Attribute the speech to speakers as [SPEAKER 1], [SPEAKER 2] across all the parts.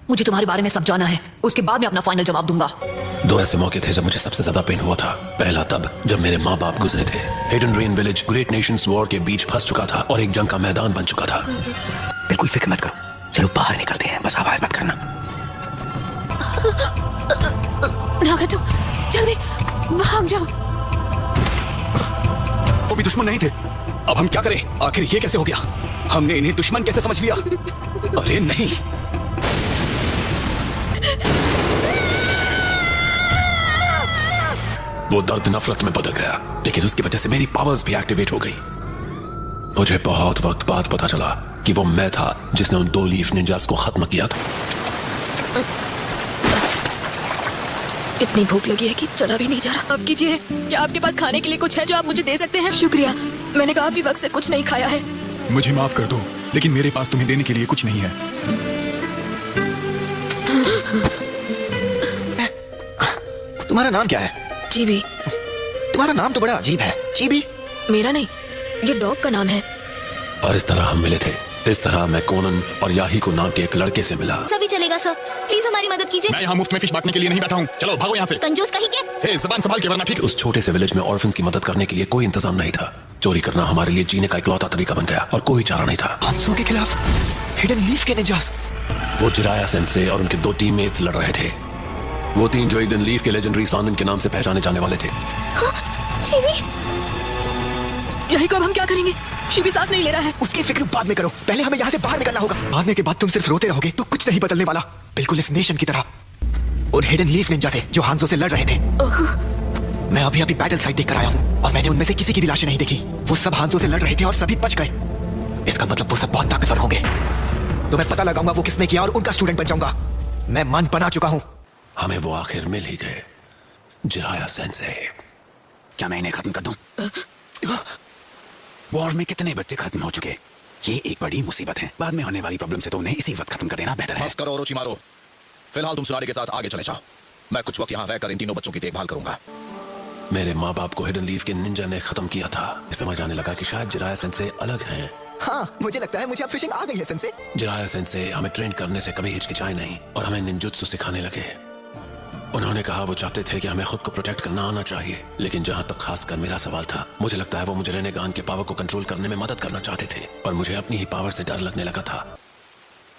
[SPEAKER 1] मुझे तुम्हारे बारे में सब जाना है, उसके बाद मैं अपना फाइनल जवाब दूंगा।
[SPEAKER 2] दो ऐसे मौके थे जब मुझे सबसे ज्यादा पेन हुआ था। पहला तब जब मेरे माँ बाप गुजरे थे। Hidden rain village great Nations war के बीच फंस चुका था और एक जंग का मैदान बन चुका था।
[SPEAKER 3] बिल्कुल फिक्र मत करो, चलो बाहर निकलते हैं, बस आवाज मत करना।
[SPEAKER 4] नागातो, जल्दी भाग जाओ।
[SPEAKER 3] वो भी दुश्मन नहीं थे। अब हम क्या करें? आखिर ये कैसे हो गया? हमने इन्हें दुश्मन कैसे समझ लिया? अरे नहीं,
[SPEAKER 2] वो दर्द नफरत में बदल गया, लेकिन उसकी वजह से मेरी पावर्स भी एक्टिवेट हो गई। मुझे बहुत वक्त बाद पता चला कि वो मैं था जिसने उन 2 लीफ निंजास को खत्म किया था।
[SPEAKER 4] इतनी भूख लगी है कि चला भी नहीं जा रहा। अब कीजिए, क्या आपके पास खाने के लिए कुछ है जो आप मुझे दे सकते हैं? शुक्रिया, मैंने काफी वक्त से कुछ नहीं खाया है।
[SPEAKER 5] मुझे माफ कर दो, लेकिन मेरे पास तुम्हें देने के लिए कुछ नहीं है।
[SPEAKER 3] तुम्हारा नाम क्या है?
[SPEAKER 4] चीबी।
[SPEAKER 3] तुम्हारा नाम तो बड़ा अजीब है, चीबी।
[SPEAKER 4] मेरा नहीं, ये डॉग का नाम है।
[SPEAKER 2] और इस तरह हम मिले थे। इस तरह मैं कोनन और याही को नाम के एक लड़के से मिला।
[SPEAKER 6] सभी चलेगा सर, प्लीज हमारी मदद कीजिए।
[SPEAKER 5] मैं यहाँ मुफ्त में फिश बांटने के लिए नहीं बैठा हूँ, चलो भागो यहाँ से।
[SPEAKER 6] कंजूस कहीं के।
[SPEAKER 5] हे, ज़बान संभाल के वरना ठीक।
[SPEAKER 2] उस छोटे से विलेज में ऑर्फन्स की मदद करने के लिए कोई इंतजाम नहीं था। चोरी करना हमारे लिए जीने का इकलौता तरीका बन गया और कोई चारा नहीं था।
[SPEAKER 3] हांसो के खिलाफ हिडन लीफ के निंजास।
[SPEAKER 2] वो जिराया सेंसे और उनके 2 टीममेट्स लड़ रहे थे। वो 3 जो एक दिन लीफ के लेजेंडरी सानन के नाम से पहचाने जाने वाले थे।
[SPEAKER 4] यही को अब हम क्या करेंगे? शिबी सांस नहीं ले रहा है।
[SPEAKER 3] उसकी फिक्र बाद में करो, पहले हमें यहाँ से बाहर निकलना होगा। भागने के बाद तुम सिर्फ रोते रहोगे तो कुछ नहीं बदलने वाला, बिल्कुल इस नेशन की तरह। और हिडन लीफ निंजा से जो हांसो से लड़ रहे थे। मैं अभी अभी बैटल साइट देख कर आया हूँ और मैंने उनमें से किसी की भी लाशें नहीं देखी। वो सब हांसो से लड़ रहे थे और सभी बच गए। इसका मतलब वो सब बहुत ताकतवर होंगे। तो मैं पता लगाऊंगा वो किसने किया और उनका स्टूडेंट बन जाऊंगा। मैं मन बना चुका हूँ।
[SPEAKER 2] हमें वो आखिर मिल ही गए, जिराया सेंसे।
[SPEAKER 3] क्या मैं इन्हें खत्म कर दूं? वॉर में कितने बच्चे खत्म हो चुके, ये एक बड़ी मुसीबत है। बाद में होने वाली प्रॉब्लम से तो उन्हें इसी वक्त खत्म कर देना बेहतर है।
[SPEAKER 7] बस करो ओरोचिमारो, फिलहाल तुम सुनारी के साथ आगे चले जाओ। मैं कुछ वक्त यहाँ रहकर इन तीनों बच्चों की देखभाल करूंगा।
[SPEAKER 2] मेरे माँ बाप को हिडन लीफ के निंजा ने खत्म किया था। समझ आने लगा कि शायद जिराया सेंसे अलग हैं।
[SPEAKER 3] हाँ, मुझे लगता है मुझे अब फिशिंग आ गई है सेंसे।
[SPEAKER 2] जिराया सेंसे हमें ट्रेन करने से कभी हिचकिचाए नहीं और हमें निंजुत्सु सिखाने लगे। उन्होंने कहा वो चाहते थे कि हमें खुद को प्रोटेक्ट करना आना चाहिए, लेकिन जहां तक खासकर मेरा सवाल था, मुझे लगता है वो मुझे रेनेगान के पावर को कंट्रोल करने में मदद करना चाहते थे, पर मुझे अपनी ही पावर से डर लगने लगा था।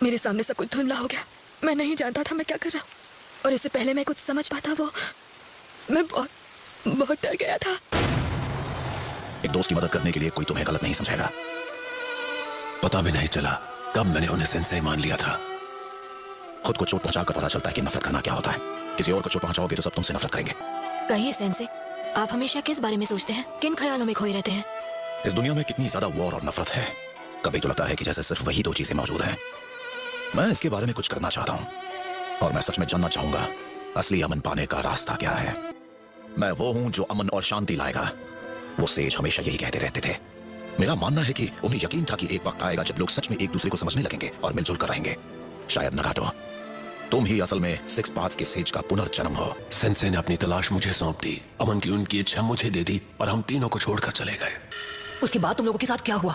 [SPEAKER 4] मेरे सामने सब कुछ धुंधला हो गया। मैं नहीं जानता था मैं क्या कर रहा हूँ, और इससे पहले मैं कुछ समझ पाता मैं बहुत डर गया था।
[SPEAKER 7] एक दोस्त की मदद करने के लिए कोई तुम्हें गलत नहीं समझेगा।
[SPEAKER 2] पता भी नहीं चला कब मैंने उन्हें सेंसे मान लिया था।
[SPEAKER 7] खुद को चोट पहुंचाकर पता चलता है कि नफरत करना क्या होता है। किसी और को चोट पहुंचाओगे तो सब तुमसे नफरत करेंगे।
[SPEAKER 4] कहिए सेंसे, आप हमेशा किस बारे में सोचते हैं? किन ख्यालों में खोए रहते हैं?
[SPEAKER 7] इस दुनिया में कितनी ज्यादा वॉर और नफरत है। कभी तो लगता है कि जैसे सिर्फ वही 2 चीजें मौजूद हैं। मैं इसके बारे में कुछ करना चाहता हूँ और मैं सच में जानना चाहूंगा असली अमन पाने का रास्ता क्या है। मैं वो हूँ जो अमन और शांति लाएगा। वो सेज हमेशा यही कहते रहते थे। मेरा मानना है कि उन्हें यकीन था कि एक वक्त आएगा जब लोग सच में एक दूसरे को समझने लगेंगे और मिलजुल कर रहेंगे। शायद नगाटो, तुम ही असल में 6 पाथ्स के सेज का पुनर्जन्म हो।
[SPEAKER 2] सेंसे ने अपनी तलाश मुझे सौंप दी, अमन की उनकी इच्छा मुझे दे दी और हम तीनों को छोड़कर चले गए।
[SPEAKER 1] उसके बाद तुम लोगों के साथ क्या हुआ?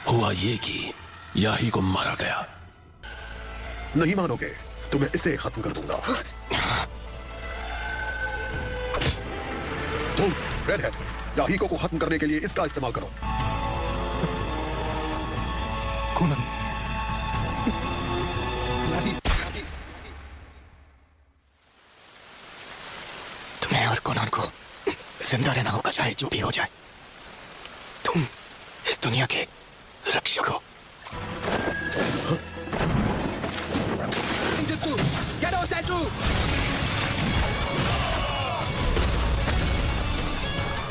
[SPEAKER 2] हुआ ये कि याही को मारा गया।
[SPEAKER 8] नहीं मानोगे, तुम्हें इसे खत्म कर दूंगा। तुम रेडहेड, याहीको को खत्म करने के लिए इसका इस्तेमाल करो।
[SPEAKER 5] कोनन,
[SPEAKER 3] तुम्हें और कोनन को जिंदा रहना होगा, चाहे जो भी हो जाए। तुम इस दुनिया के रक्षक हो।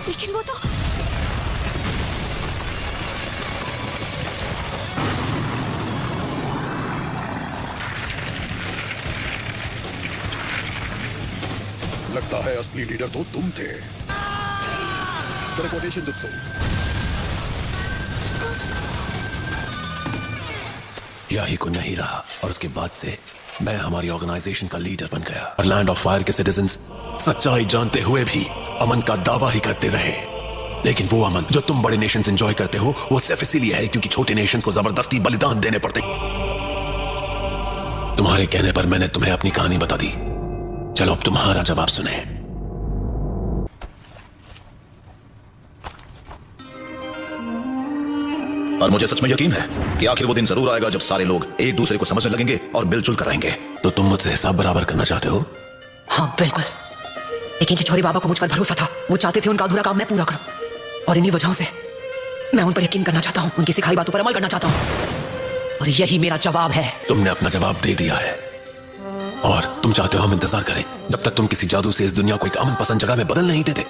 [SPEAKER 4] लेकिन वो तो
[SPEAKER 8] लगता है असली लीडर तो तुम थे। Teleportation jutsu.
[SPEAKER 2] याही को नहीं रहा और उसके बाद से मैं हमारी ऑर्गेनाइजेशन का लीडर बन गया। और लैंड ऑफ फायर के सिटीजन्स सच्चाई जानते हुए भी अमन का दावा ही करते रहे। लेकिन वो अमन जो तुम बड़े नेशंस एंजॉय करते हो, वो सिर्फ इसीलिए है क्योंकि छोटे नेशंस को जबरदस्ती बलिदान देने पड़ते। तुम्हारे कहने पर मैंने तुम्हें अपनी कहानी बता दी। चलो अब तुम्हारा जवाब सुने।
[SPEAKER 7] और मुझे सच में यकीन है कि आखिर वो दिन जरूर आएगा जब सारे लोग एक दूसरे को समझने लगेंगे और मिलजुल कर रहेंगे।
[SPEAKER 2] तो तुम मुझसे हिसाब बराबर करना चाहते हो?
[SPEAKER 1] हाँ बिल्कुल, लेकिन छिछोरे बाबा को मुझ पर भरोसा था। वो चाहते थे उनका अधूरा काम मैं पूरा करूं, और इन्हीं वजहों से मैं उन पर यकीन करना चाहता हूं, उनकी सिखाई बातों पर अमल करना चाहता हूं, और यही मेरा जवाब है।
[SPEAKER 2] तुमने अपना जवाब दे दिया है और तुम चाहते हो हम इंतजार करें जब तक तुम किसी जादू से इस दुनिया को एक अमन पसंद जगह में बदल नहीं देते?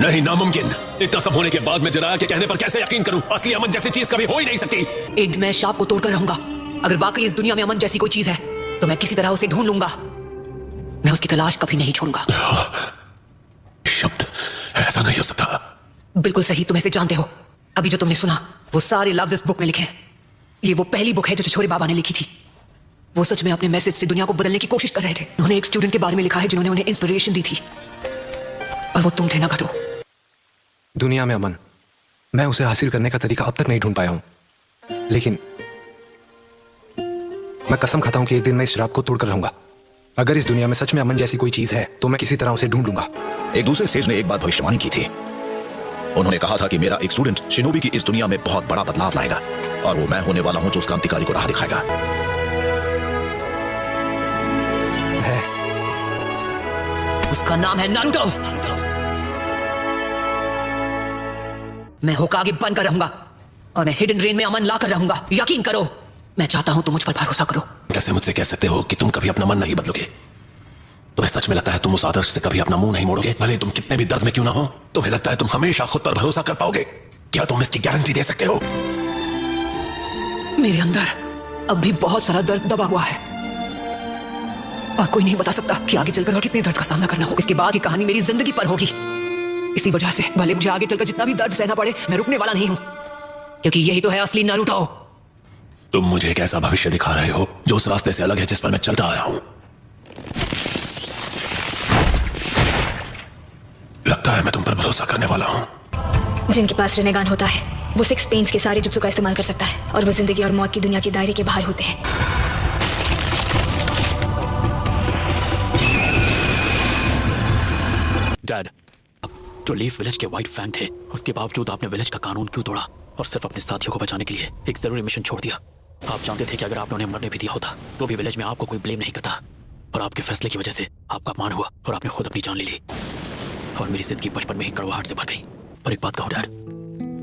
[SPEAKER 2] नहीं, नामुमकिन। इतना सब होने के बाद मैं जराया के कहने पर कैसे यकीन करूं? असली अमन जैसी चीज कभी हो ही नहीं सकती।
[SPEAKER 1] एक दिन मैं शाप को तोड़कर रहूंगा। अगर वाकई इस दुनिया में अमन जैसी कोई चीज है तो मैं किसी तरह उसे ढूंढ लूंगा। मैं उसकी तलाश कभी नहीं छोड़ूंगा।
[SPEAKER 2] शब्द ऐसा नहीं हो सकता।
[SPEAKER 1] बिल्कुल सही, तुम ऐसे जानते हो। अभी जो तुमने सुना वो सारे लफ्ज इस बुक में लिखे हैं। ये वो पहली बुक है जो छिछोरे बाबा ने लिखी थी। वो सच में अपने मैसेज से दुनिया को बदलने की कोशिश कर रहे थे। उन्होंने एक स्टूडेंट के बारे में लिखा है जिन्होंने उन्हें इंस्पिरेशन दी थी, और वो तुम थे ना घटो।
[SPEAKER 9] दुनिया में अमन, मैं उसे हासिल करने का तरीका अब तक नहीं ढूंढ पाया हूं, लेकिन मैं कसम खाता हूं कि एक दिन मैं इस शराब को तोड़कर रहूंगा। अगर इस दुनिया में सच में अमन जैसी कोई चीज है तो मैं किसी तरह उसे ढूंढ लूंगा।
[SPEAKER 7] एक दूसरे सेज ने एक बात भविष्यवाणी की थी। उन्होंने कहा था कि मेरा एक स्टूडेंट शिनोबी की इस दुनिया में बहुत बड़ा बदलाव लाएगा, और वो मैं होने वाला हूं जो उस क्रांतिकारी को राह दिखाएगा।
[SPEAKER 1] उसका नाम है नारुतो। मैं होकागे बनकर रहूंगा और मैं हिडन रेन में अमन लाकर रहूंगा। यकीन करो, मैं चाहता हूं तुम मुझ पर भरोसा करो।
[SPEAKER 2] कैसे मुझसे कह सकते हो कि तुम कभी अपना मन नहीं बदलोगे? तुम्हें सच में लगता है तुम उस आदर्श से कभी अपना मुंह नहीं मोड़ोगे, भले तुम कितने भी दर्द में क्यों ना हो? तुम्हें लगता है तुम हमेशा खुद पर भरोसा कर पाओगे? क्या तुम इसकी गारंटी दे सकते हो?
[SPEAKER 1] मेरे अंदर अब भी बहुत सारा दर्द दबा हुआ है, और कोई नहीं बता सकता कि आगे चलकर और कितने दर्द का सामना करना होगा। इसके बाद की कहानी मेरी जिंदगी पर होगी। इसी वजह से भले मुझे आगे चलकर जितना भी दर्द सहना पड़े, मैं रुकने वाला नहीं हूं, क्योंकि यही तो है असली नारुतो।
[SPEAKER 2] तुम मुझे एक ऐसा भविष्य दिखा रहे हो जो उस रास्ते से अलग है जिस पर मैं चलता आया हूं। लगता है मैं तुम पर भरोसा करने वाला हूं।
[SPEAKER 6] जिनके पास रेनेगान होता है वो 6 पेन्स के सारे जुत्सु का इस्तेमाल कर सकता है, और वो जिंदगी और मौत की दुनिया के दायरे के बाहर होते हैं।
[SPEAKER 10] डैड, जो लीफ विलेज के व्हाइट फैंग थे, उसके बावजूद आपने विलेज का कानून क्यों तोड़ा और सिर्फ अपने साथियों को बचाने के लिए एक जरूरी मिशन छोड़ दिया? आप जानते थे कि अगर आपने उन्हें मरने भी दिया होता तो भी विलेज में आपको कोई ब्लेम नहीं करता, और आपके फैसले की वजह से आपका अपमान हुआ और आपने खुद अपनी जान ले ली, और मेरी जिंदगी बचपन में ही कड़वाहट से भर गई। और एक बात कहूं डैड,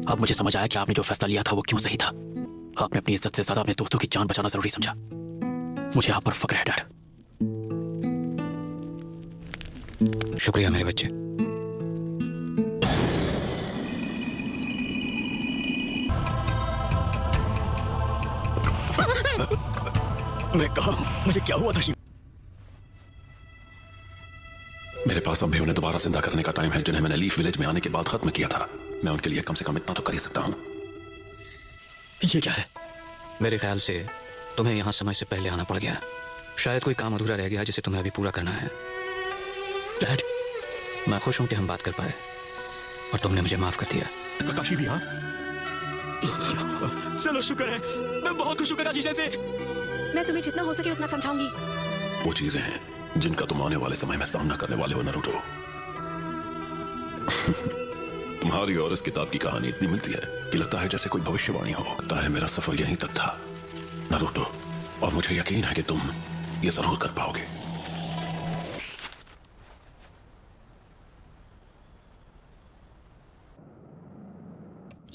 [SPEAKER 10] अब मुझे समझ आया कि आपने जो फैसला लिया था वो क्यों सही था। आपने अपनी इज्जत से ज्यादा अपने दोस्तों की जान बचाना जरूरी समझा। मुझे आप पर फक्र है डैड।
[SPEAKER 9] शुक्रिया मेरे बच्चे।
[SPEAKER 5] मैं कहा, मुझे क्या हुआ था?
[SPEAKER 2] मेरे पास अब भी उन्हें दोबारा जिंदा करने का टाइम है जिन्हें मैंने लीफ विलेज में आने के बाद खत्म किया था। मैं उनके लिए कम से कम इतना तो कर ही सकता हूं।
[SPEAKER 10] ये क्या है?
[SPEAKER 9] मेरे ख्याल से तुम्हें यहाँ समय से पहले आना पड़ गया। शायद कोई काम अधूरा रह गया जिसे तुम्हें अभी पूरा करना है।
[SPEAKER 10] डैड,
[SPEAKER 9] मैं खुश हूं कि हम बात कर पाए और तुमने मुझे माफ कर दिया।
[SPEAKER 5] प्रकाशी भी हाँ? चलो शुक्र है, मैं बहुत खुश हूं प्रकाशी से।
[SPEAKER 6] मैं तुम्हें जितना हो सके उतना समझाऊंगी।
[SPEAKER 2] वो चीजें हैं जिनका तुम आने वाले समय में सामना करने वाले हो नारुतो। तुम्हारी और इस किताब की कहानी इतनी मिलती है कि लगता है जैसे कोई भविष्यवाणी हो। लगता है मेरा सफर यहीं तक था नारुतो, और मुझे यकीन है कि तुम ये जरूर कर पाओगे।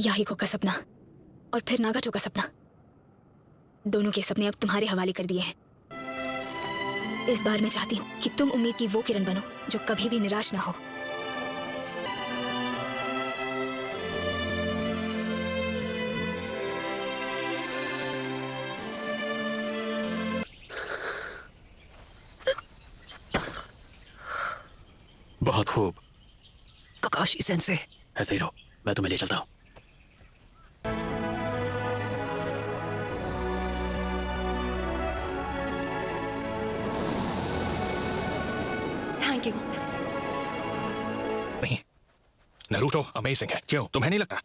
[SPEAKER 6] याहिको का सपना और फिर नागाटो का सपना, दोनों के सपने अब तुम्हारे हवाले कर दिए हैं। इस बार मैं चाहती हूँ कि तुम उम्मीद की वो किरण बनो जो कभी भी निराश ना हो।
[SPEAKER 10] बहुत खूब।
[SPEAKER 1] ककाशी सेंसे,
[SPEAKER 10] ऐसे ही रहो, मैं तुम्हें ले चलता हूँ।
[SPEAKER 1] Thank you.
[SPEAKER 5] नहीं, नारुतो अमेजिंग है, क्यों तुम्हें नहीं लगता?